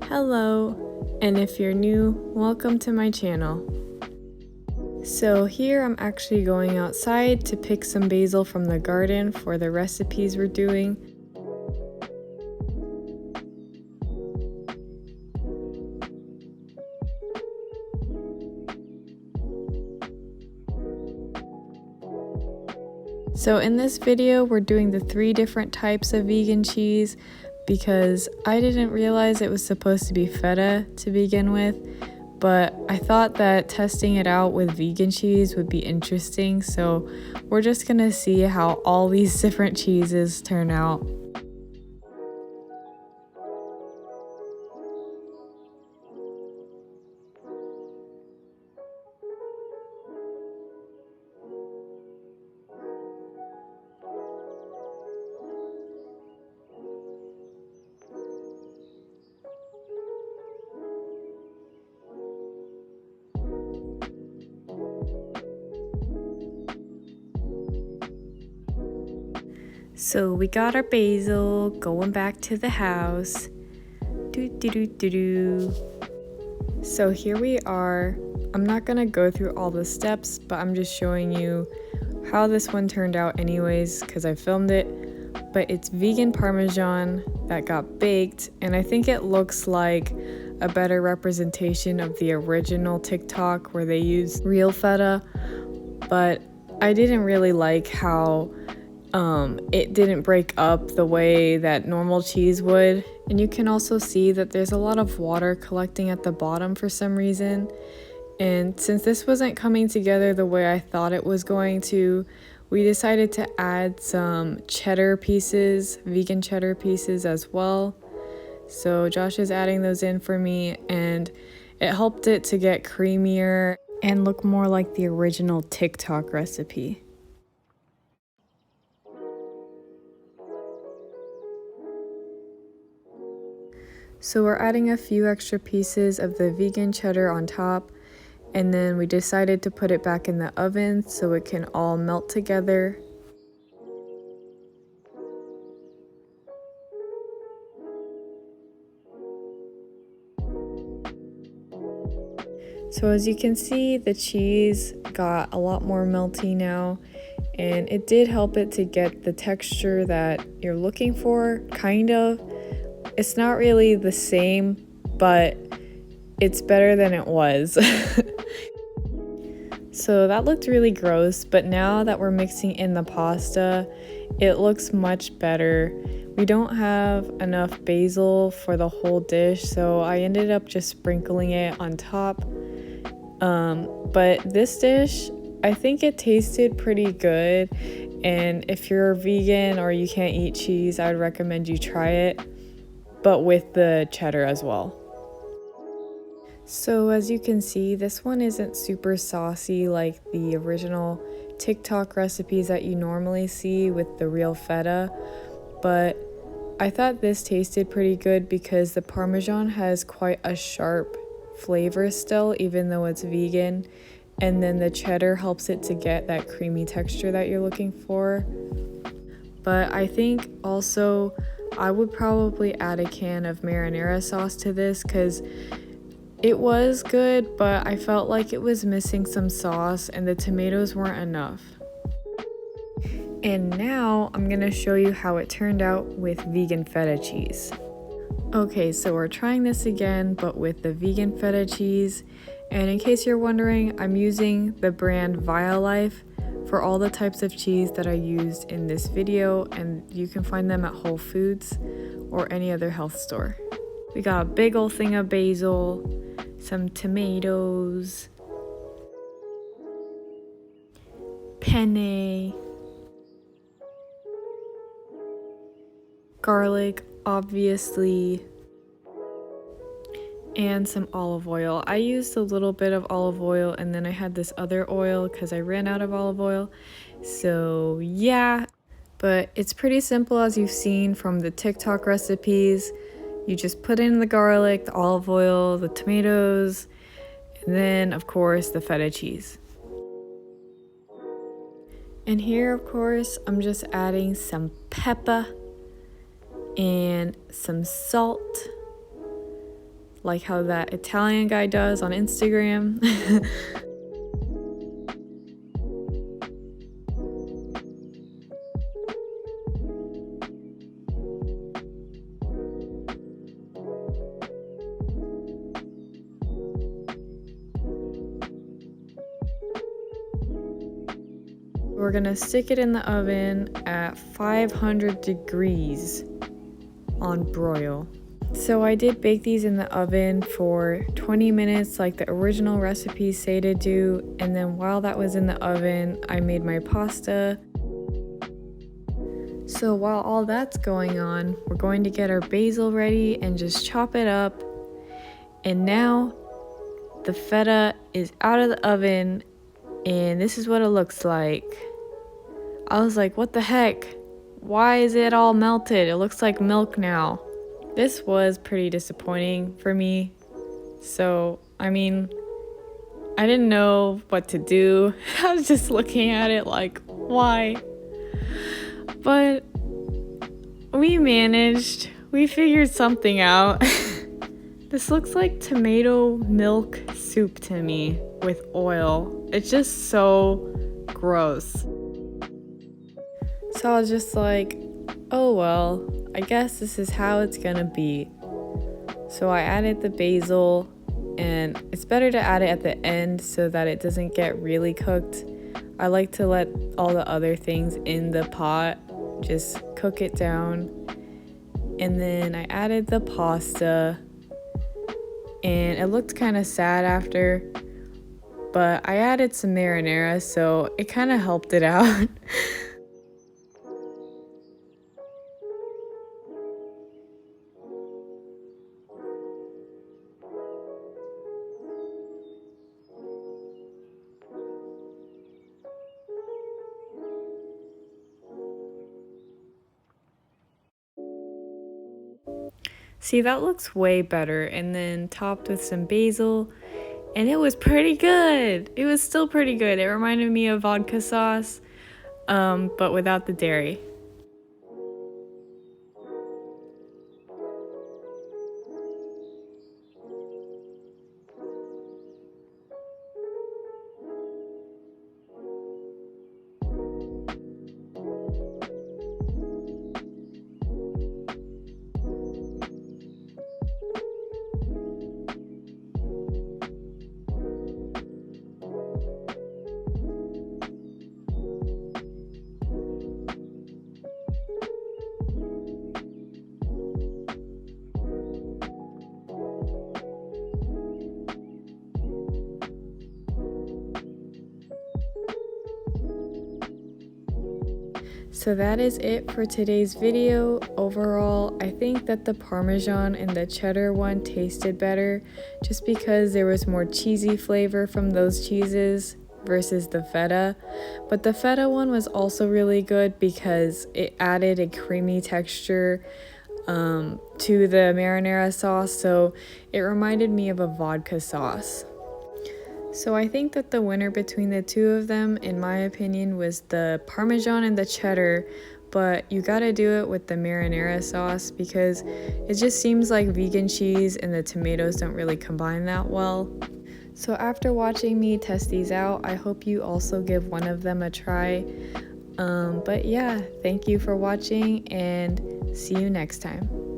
Hello, and if you're new, welcome to my channel. So here I'm actually going outside to pick some basil from the garden for the recipes we're doing. So in this video, we're doing the 3 different types of vegan cheese because I didn't realize it was supposed to be feta to begin with, but I thought that testing it out with vegan cheese would be interesting, so we're just gonna see how all these different cheeses turn out. So we got our basil, going back to the house. So here we are. I'm not gonna go through all the steps, but I'm just showing you how this one turned out anyways, because I filmed it. But it's vegan Parmesan that got baked, and I think it looks like a better representation of the original TikTok where they use real feta, but I didn't really like how it didn't break up the way that normal cheese would. And you can also see that there's a lot of water collecting at the bottom for some reason. And since this wasn't coming together the way I thought it was going to, we decided to add some cheddar pieces, vegan cheddar pieces as well. So Josh is adding those in for me, and it helped it to get creamier and look more like the original TikTok recipe. So we're adding a few extra pieces of the vegan cheddar on top, and then we decided to put it back in the oven so it can all melt together. So as you can see, the cheese got a lot more melty now, and it did help it to get the texture that you're looking for, kind of. It's not really the same, but it's better than it was. So that looked really gross, but now that we're mixing in the pasta, it looks much better. We don't have enough basil for the whole dish, so I ended up just sprinkling it on top. But this dish, I think it tasted pretty good, and if you're vegan or you can't eat cheese, I would recommend you try it, but with the cheddar as well. So as you can see, this one isn't super saucy like the original TikTok recipes that you normally see with the real feta, but I thought this tasted pretty good because the Parmesan has quite a sharp flavor still, even though it's vegan, and then the cheddar helps it to get that creamy texture that you're looking for. But I think also I would probably add a can of marinara sauce to this because it was good, but I felt like it was missing some sauce and the tomatoes weren't enough. And now I'm gonna show you how it turned out with vegan feta cheese. Okay, so we're trying this again, but with the vegan feta cheese. And in case you're wondering, I'm using the brand Violife for all the types of cheese that I used in this video, and you can find them at Whole Foods or any other health store. We got a big old thing of basil, some tomatoes, penne, garlic, obviously, and some olive oil. I used a little bit of olive oil, and then I had this other oil because I ran out of olive oil. So yeah, but it's pretty simple as you've seen from the TikTok recipes. You just put in the garlic, the olive oil, the tomatoes, and then of course the feta cheese. And here of course I'm just adding some pepper and some salt like how that Italian guy does on Instagram. We're gonna stick it in the oven at 500 degrees on broil. So I did bake these in the oven for 20 minutes like the original recipes say to do, and then while that was in the oven, I made my pasta. So while all that's going on, we're going to get our basil ready and just chop it up. And now the feta is out of the oven, and this is what it looks like. I was like, what the heck? Why is it all melted? It looks like milk now. This was pretty disappointing for me. So, I mean, I didn't know what to do. I was just looking at it like, why? But we managed. We figured something out. This looks like tomato milk soup to me with oil. It's just so gross. So I was just like, oh well, I guess this is how it's gonna be. So I added the basil, and it's better to add it at the end so that it doesn't get really cooked. I like to let all the other things in the pot just cook it down. And then I added the pasta, and it looked kind of sad after, but I added some marinara, so it kind of helped it out. See, that looks way better, and then topped with some basil, and it was pretty good. It was still pretty good. It reminded me of vodka sauce, but without the dairy. So that is it for today's video. Overall, I think that the Parmesan and the cheddar one tasted better just because there was more cheesy flavor from those cheeses versus the feta. But the feta one was also really good because it added a creamy texture to the marinara sauce, so it reminded me of a vodka sauce. So I think that the winner between the two of them, in my opinion, was the Parmesan and the cheddar, but you gotta do it with the marinara sauce because it just seems like vegan cheese and the tomatoes don't really combine that well. So after watching me test these out, I hope you also give one of them a try. But yeah, thank you for watching and see you next time.